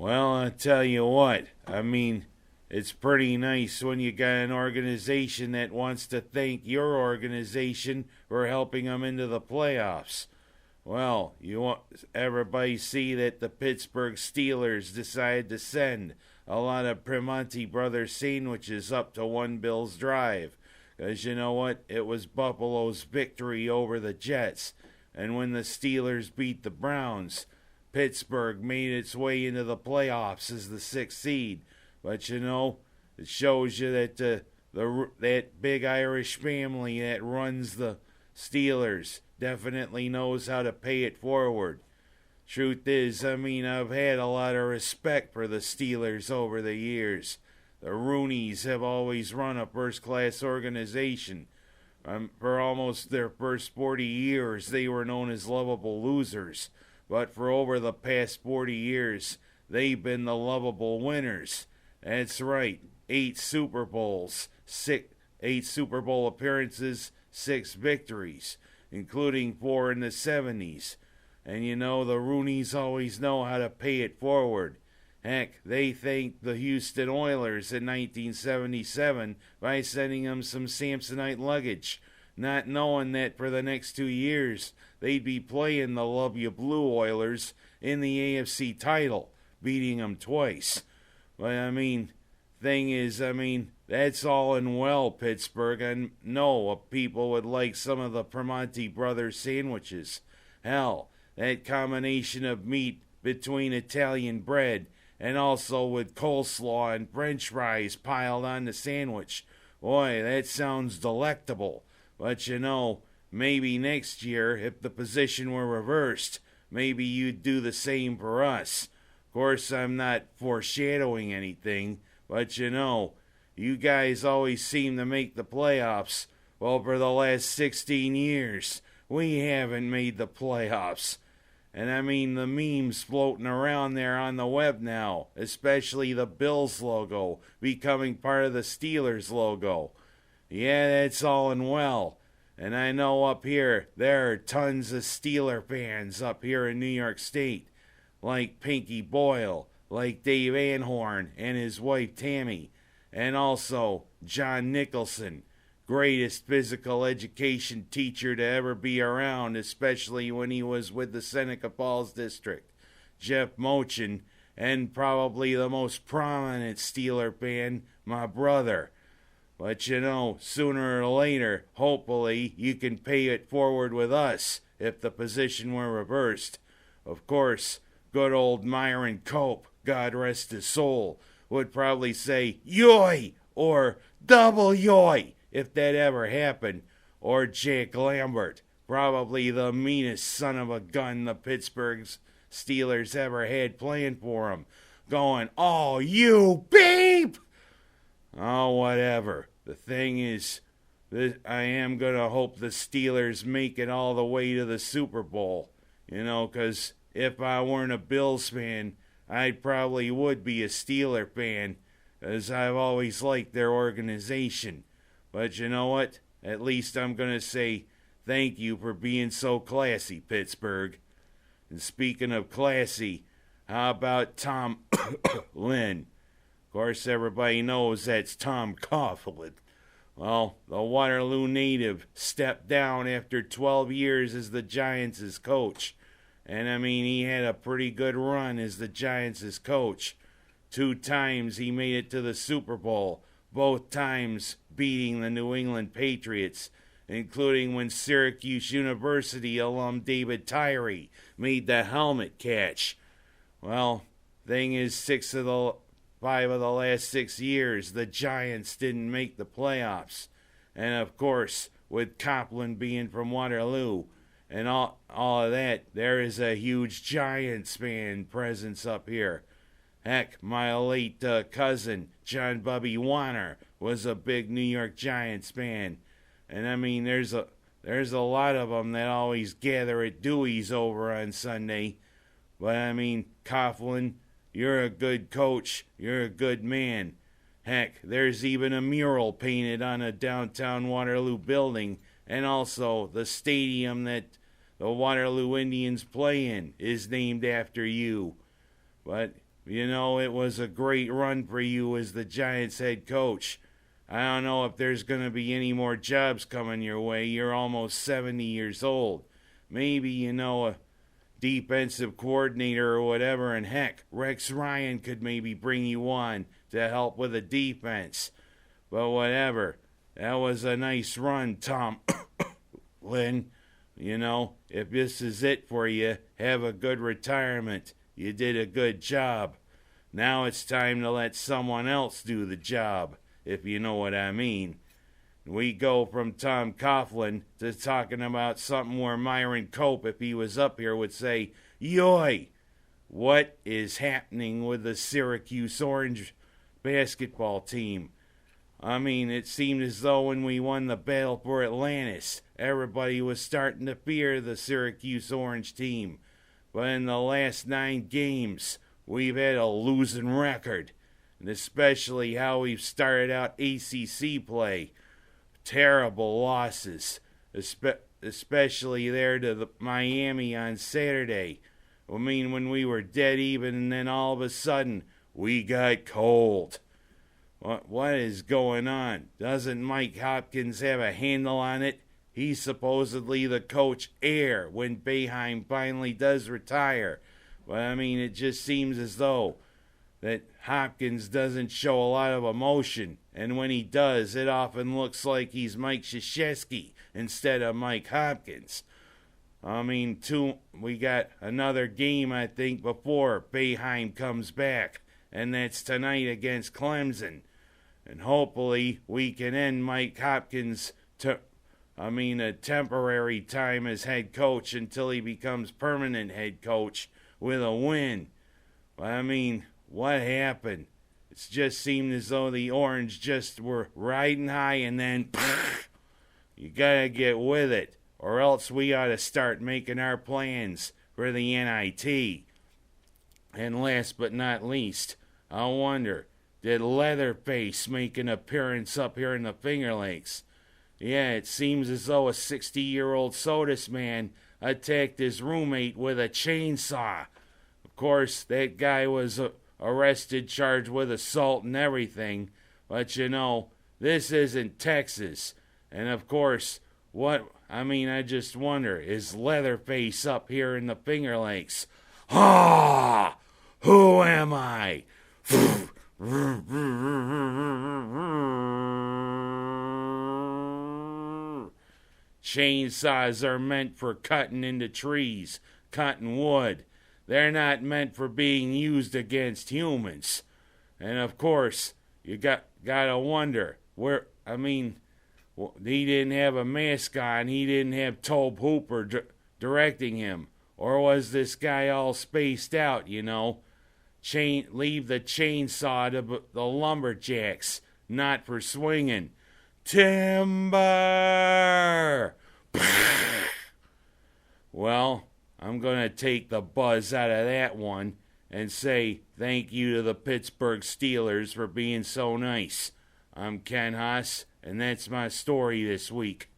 Well, I tell you what, it's pretty nice when you got an organization that wants to thank your organization for helping them into the playoffs. Well, you want everybody see that the Pittsburgh Steelers decided to send a lot of Primanti Brothers sandwiches up to One Bill's Drive. Because you know what? It was Buffalo's victory over the Jets. And when the Steelers beat the Browns, Pittsburgh made its way into the playoffs as the sixth seed. But you know, it shows you that that big Irish family that runs the Steelers definitely knows how to pay it forward. Truth is, I've had a lot of respect for the Steelers over the years. The Rooneys have always run a first-class organization. For almost their first 40 years, they were known as lovable losers. But for over the past 40 years, they've been the lovable winners. That's right, 8 Super Bowls, 8 Super Bowl appearances, 6 victories, including 4 in the 70s. And you know, the Rooneys always know how to pay it forward. Heck, they thanked the Houston Oilers in 1977 by sending them some Samsonite luggage, not knowing that for the next 2 years they'd be playing the Love You Blue Oilers in the AFC title, beating them twice. But thing is, that's all in well, Pittsburgh. I know people would like some of the Primanti Brothers sandwiches. Hell, that combination of meat between Italian bread and also with coleslaw and french fries piled on the sandwich. Boy, that sounds delectable. But you know, maybe next year, if the position were reversed, maybe you'd do the same for us. Of course, I'm not foreshadowing anything, but you know, you guys always seem to make the playoffs. Well, for the last 16 years, we haven't made the playoffs. And the memes floating around there on the web now, especially the Bills logo becoming part of the Steelers logo. Yeah, that's all and well. And I know up here, there are tons of Steeler fans up here in New York State. Like Pinky Boyle, like Dave Anhorn and his wife Tammy. And also John Nicholson, greatest physical education teacher to ever be around, especially when he was with the Seneca Falls District. Jeff Mochin, and probably the most prominent Steeler fan, my brother. But you know, sooner or later, hopefully, you can pay it forward with us if the position were reversed. Of course, good old Myron Cope, God rest his soul, would probably say, yoy, or double yoy, if that ever happened. Or Jack Lambert, probably the meanest son of a gun the Pittsburgh Steelers ever had playing for him, going, oh, you beep! Oh, whatever. The thing is, I am going to hope the Steelers make it all the way to the Super Bowl. You know, because if I weren't a Bills fan, I probably would be a Steeler fan, as I've always liked their organization. But you know what? At least I'm going to say thank you for being so classy, Pittsburgh. And speaking of classy, how about Tom Coughlin? Of course, everybody knows that's Tom Coughlin. Well, the Waterloo native stepped down after 12 years as the Giants' coach. And he had a pretty good run as the Giants' coach. 2 times he made it to the Super Bowl, both times beating the New England Patriots, including when Syracuse University alum David Tyree made the helmet catch. Well, thing is, 5 of the last 6 years, the Giants didn't make the playoffs. And of course, with Coughlin being from Waterloo and all of that, there is a huge Giants fan presence up here. Heck, my late cousin, John Bubby Warner, was a big New York Giants fan. And there's a lot of them that always gather at Dewey's over on Sunday. But Coughlin, you're a good coach. You're a good man. Heck, there's even a mural painted on a downtown Waterloo building, and also the stadium that the Waterloo Indians play in is named after you. But You know, it was a great run for you as the Giants head coach. I don't know if there's going to be any more jobs coming your way. You're almost 70 years old. Maybe, you know, a defensive coordinator or whatever, and heck, Rex Ryan could maybe bring you on to help with the defense. But whatever. That was a nice run, Tom Lynn. You know, if this is it for you, have a good retirement. You did a good job. Now it's time to let someone else do the job, if you know what I mean. We go from Tom Coughlin to talking about something where Myron Cope, if he was up here, would say, "Yoy, what is happening with the Syracuse Orange basketball team?" I mean, it seemed as though when we won the battle for Atlantis, everybody was starting to fear the Syracuse Orange team. But in the last 9 games, we've had a losing record. And especially how we've started out ACC play. Terrible losses. Especially there to Miami on Saturday. I mean, when we were dead even, and then all of a sudden, we got cold. What is going on? Doesn't Mike Hopkins have a handle on it? He's supposedly the coach heir when Boeheim finally does retire. But I mean, it just seems as though that Hopkins doesn't show a lot of emotion. And when he does, it often looks like he's Mike Krzyzewski instead of Mike Hopkins. I mean, we got another game, I think, before Boeheim comes back. And that's tonight against Clemson. And hopefully we can end Mike Hopkins' a temporary time as head coach until he becomes permanent head coach with a win. But I mean, what happened? It just seemed as though the Orange just were riding high and then you gotta get with it, or else we ought to start making our plans for the NIT. And last but not least, I wonder, did Leatherface make an appearance up here in the Finger Lakes? Yeah, it seems as though a 60-year-old Sodus man attacked his roommate with a chainsaw. Of course, that guy was arrested, charged with assault and everything. But you know, this isn't Texas. And of course, I just wonder, is Leatherface up here in the Finger Lakes? Ah! Who am I? Chainsaws are meant for cutting into trees, cutting wood. They're not meant for being used against humans. And of course, you gotta wonder he didn't have a mask on. He didn't have Tobe Hooper directing him. Or was this guy all spaced out, you know? Leave the chainsaw to the lumberjacks, not for swinging. Timber! Well, I'm going to take the buzz out of that one and say thank you to the Pittsburgh Steelers for being so nice. I'm Ken Haas, and that's my story this week.